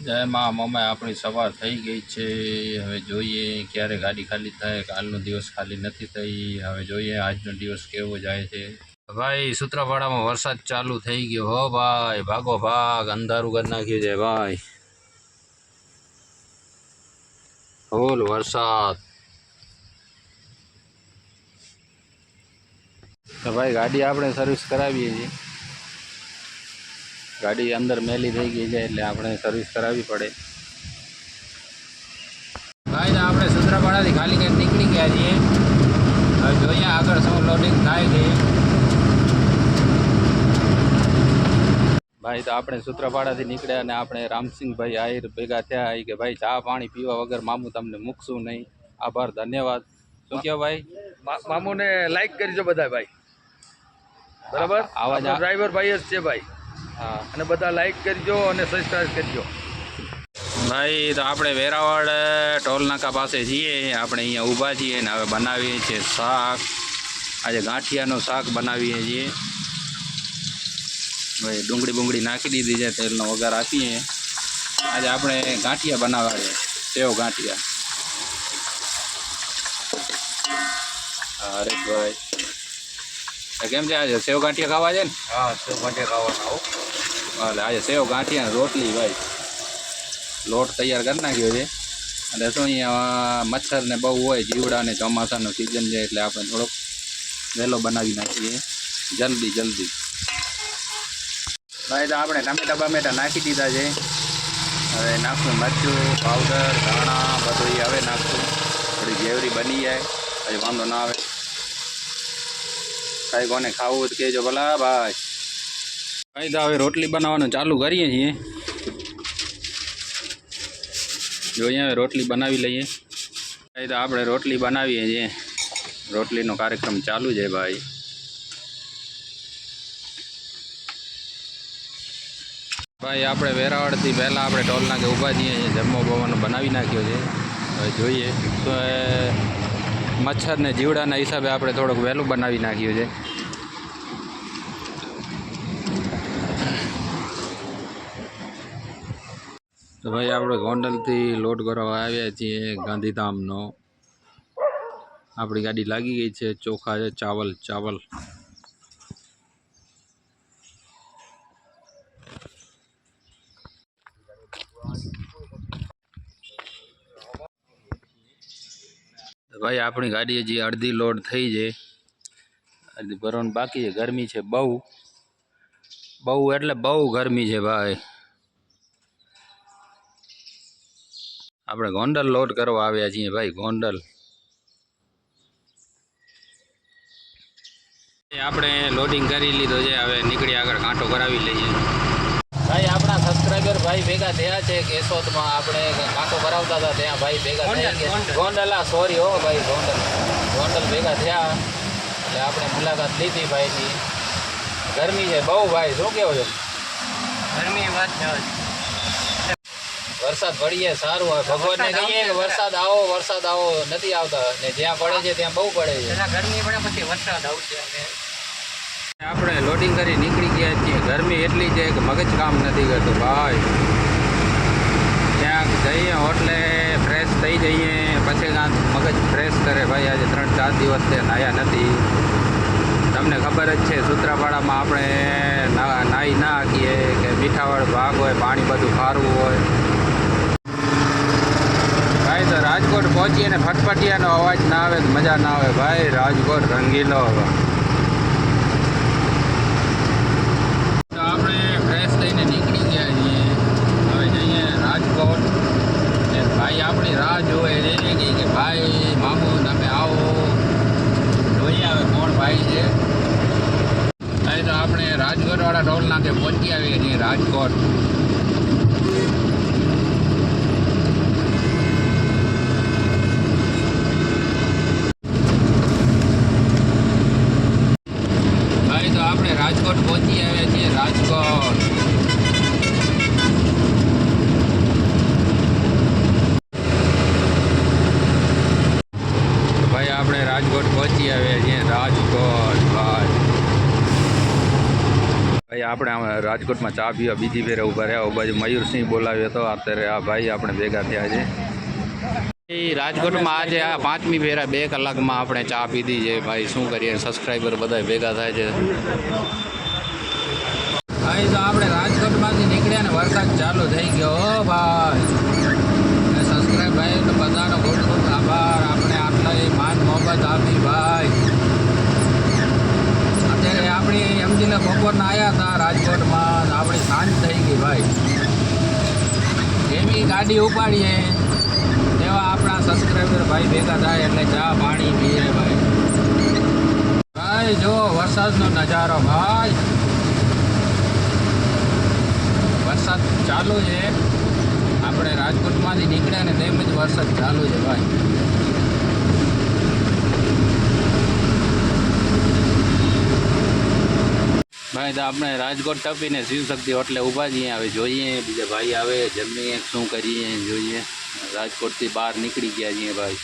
જય મા મમ્મી આપણી સવાર થઈ ગઈ છે। હવે જોઈએ ક્યારે ગાડી ખાલી થાય। કાલનો દિવસ ખાલી નથી થઈ। હવે જોઈએ આજનો દિવસ કેવો જાય છે। ભાઈ સૂત્રાપાડામાં વરસાદ ચાલુ થઈ ગયો હો ભાઈ। ભાગો ભાગ, અંધારું કરી નાખ્યું છે ભાઈ। ફૂલ વરસાદ। તો ભાઈ ગાડી આપણે સર્વિસ કરાવીએ છીએ। ગાડી અંદર મેલી થઈ ગઈ છે એટલે આપણે સર્વિસ કરાવવી પડે। ભાઈ આપણે સૂત્રાપાડાથી ખાલી ક્યાંક નીકળી ગયા છીએ। હવે જોઈએ આગળ શું લોડિંગ થાય છે। ભાઈ તો આપણે સૂત્રાપાડાથી નીકળ્યા અને આપણે રામસિંહભાઈ આહિર ભેગા થયા કે ભાઈ ચા પાણી પીવા વગર મામું તમને મૂકશું નહીં। આભાર, ધન્યવાદ। શું કહો ભાઈ? મામુને લાઈક કરજો બધા ભાઈ, બરાબર? આવા ડ્રાઈવર ભાઈ જ છે ભાઈ। હા, અને બધા લાઈક કરજો અને સબસ્ક્રાઈબ કરજો ભાઈ। તો આપણે વેરાવળ ટોલ નાકા પાસે છીએ। આપણે અહીંયા ઊભા છીએ ને હવે બનાવીએ છીએ શાક। આજે ગાંઠિયાનું શાક બનાવીએ છીએ ભાઈ। ડુંગળી બુંગળી નાખી દીધી છે, તેલનો વઘાર આપીએ। આજે આપણે ગાંઠિયા બનાવવા છે, સેવ ગાંઠિયા। હા હરેશભાઈ, કેમ છે? આજે સેવ ગાંઠિયા ખાવા છે ને? હા, સેવ ગાંઠિયા ખાવાના હો। એટલે આજે સેવ ગાંઠિયા રોટલી ભાઈ। લોટ તૈયાર કરી નાખ્યો છે અને શું અહીંયા મચ્છર ને બહુ હોય, જીવડા ને ચોમાસાનો સિઝન છે એટલે આપણે થોડોક વહેલો બનાવી નાખીએ જલ્દી। ભાઈ તો આપણે ટમેટા બમેટા નાખી દીધા છે। હવે નાખશું મરચું પાવડર, ધાણા બધું એ હવે નાખશું। થોડી જેવરી બની જાય પછી વાંધો ના આવે। કાંઈ કોને ખાવું તો કહેજો ભલા ભાઈ। ભાઈ તો હવે રોટલી બનાવવાનું ચાલુ કરીએ છીએ। જો અહીંયા હવે રોટલી બનાવી લઈએ। ભાઈ તો આપણે રોટલી બનાવીએ છીએ। રોટલીનો કાર્યક્રમ ચાલુ છે ભાઈ। ભાઈ આપણે વેરાવળથી પહેલાં આપણે ટોલ નાકે ઊભા છીએ। જમવા બમવાનો બનાવી નાખ્યો છે। હવે જોઈએ તો મચ્છર ને જીવડાના હિસાબે આપણે થોડુંક વહેલું બનાવી નાખ્યું છે। તો ભાઈ આપણે ગોંડલથી લોડ કરવા આવ્યા છીએ ગાંધીધામનો। આપણી ગાડી લાગી ગઈ છે। ચોખા છે, ચાવલ। ભાઈ આપણી ગાડી હજી અડધી લોડ થઈ છે, અડધી ભરવાનું બાકી છે। ગરમી છે બહુ એટલે બહુ ગરમી છે ભાઈ। આપણે ગોંડલ લોડ કરવા આવ્યા છીએ ભાઈ, ગોંડલ। આપણે લોડિંગ કરી લીધો છે, હવે નીકળી આગળ કાંટો કરાવી લઈએ ભાઈ। આપણા સબસ્ક્રાઈબર ભાઈ ભેગા થયા છે કેશોદમાં। આપણે કાંટો કરાવતા હતા ત્યાં ભાઈ ભેગા થયા। ગોંડલ, સોરી હો ભાઈ, ગોંડલ ભેગા થયા એટલે આપણે મુલાકાત લીધી ભાઈની। ગરમી છે બહુ ભાઈ, શું કેવો છો? ગરમી વાત છે। વરસાદ પડીએ સારું હોય, ભગવાનને કહીએ કે વરસાદ આવો, નથી આવતા ને જ્યાં પડે છે ત્યાં બહુ પડે છે। ગરમી પડે પછી વરસાદ આવશે। આપણે લોડિંગ કરી નીકળી ગયા છીએ। ગરમી એટલી છે કે મગજ કામ નથી કરતું ભાઈ। ક્યાંક જઈએ હોટલે ફ્રેશ થઈ જઈએ પછી કાંક મગજ ફ્રેશ કરે ભાઈ। આજે 3-4 દિવસથી નાહ્યા નથી। તમને ખબર જ છે સૂત્રાપાડામાં આપણે નાહી ના શકીએ કે મીઠાવાળો ભાગ હોય, પાણી બધું ખારું હોય ભાઈ। તો રાજકોટ પહોંચીએ ને ફટફટિયાનો અવાજ ના આવે તો મજા ના આવે ભાઈ। રાજકોટ રંગીલો। તો આપણે ફ્રેશ થઈને નીકળી ગયા છીએ। હવે જઈએ રાજકોટ। ભાઈ આપણી રાહ જોવે એને કે ભાઈ મામુ તમે આવો। જોઈએ હવે કોણ ભાઈ છે। ભાઈ તો આપણે રાજકોટવાળા ટોલ નાકે પહોંચી આવીએ છીએ રાજકોટ। ભાઈ તો આપણે રાજકોટ પહોંચી આવ્યા છીએ, રાજકોટ। ભાઈ આપણે રાજકોટ પહોંચી આવ્યા છીએ, રાજકોટ ભાઈ। ભાઈ આપણે આમ રાજકોટમાં ચા પીવા બીજી ફેરે ઊભા રહ્યા. બાજુ મયુરસિંહ બોલાવ્યો હતો. અત્યારે આ ભાઈ આપણે ભેગા થયા છે. એ રાજકોટમાં આજે આ 5મી ફેરા 2 કલાકમાં આપણે ચા પીધી છે ભાઈ. શું કરીએ, સબસ્ક્રાઈબર બધા ભેગા થાય છે ભાઈ. તો આપણે રાજકોટમાંથી નીકળ્યા ને વરસાદ ચાલુ થઈ ગયો હો ભાઈ. સબસ્ક્રાઈબ ભાઈ તો બધાનો ખૂબ ખૂબ આભાર. આપણે આટલા માન મોહબ્બત આપી ભાઈ. અત્યારે આપણી સમજીને બપોરના આવ્યા હતા રાજકોટમાં, આપણી સાંજ થઈ ગઈ ભાઈ. એવી ગાડી ઉપાડીએ એવા આપણા સબસ્ક્રાઈબર ભાઈ ભેગા થાય એટલે ચા પાણી પીએ ભાઈ. ભાઈ જો વરસાદનો નજારો ભાઈ. વરસાદ ચાલુ છે. આપણે રાજકોટમાંથી નીકળ્યા ને તેમ જ વરસાદ ચાલુ છે ભાઈ. ભાઈ તો આપણે રાજકોટ ટપીને શિવશક્તિ હોટલે ઊભા છીએ. હવે જોઈએ બીજા ભાઈ આવે જમીએ શું કરીએ જોઈએ. રાજકોટથી બહાર નીકળી ગયા છીએ ભાઈ.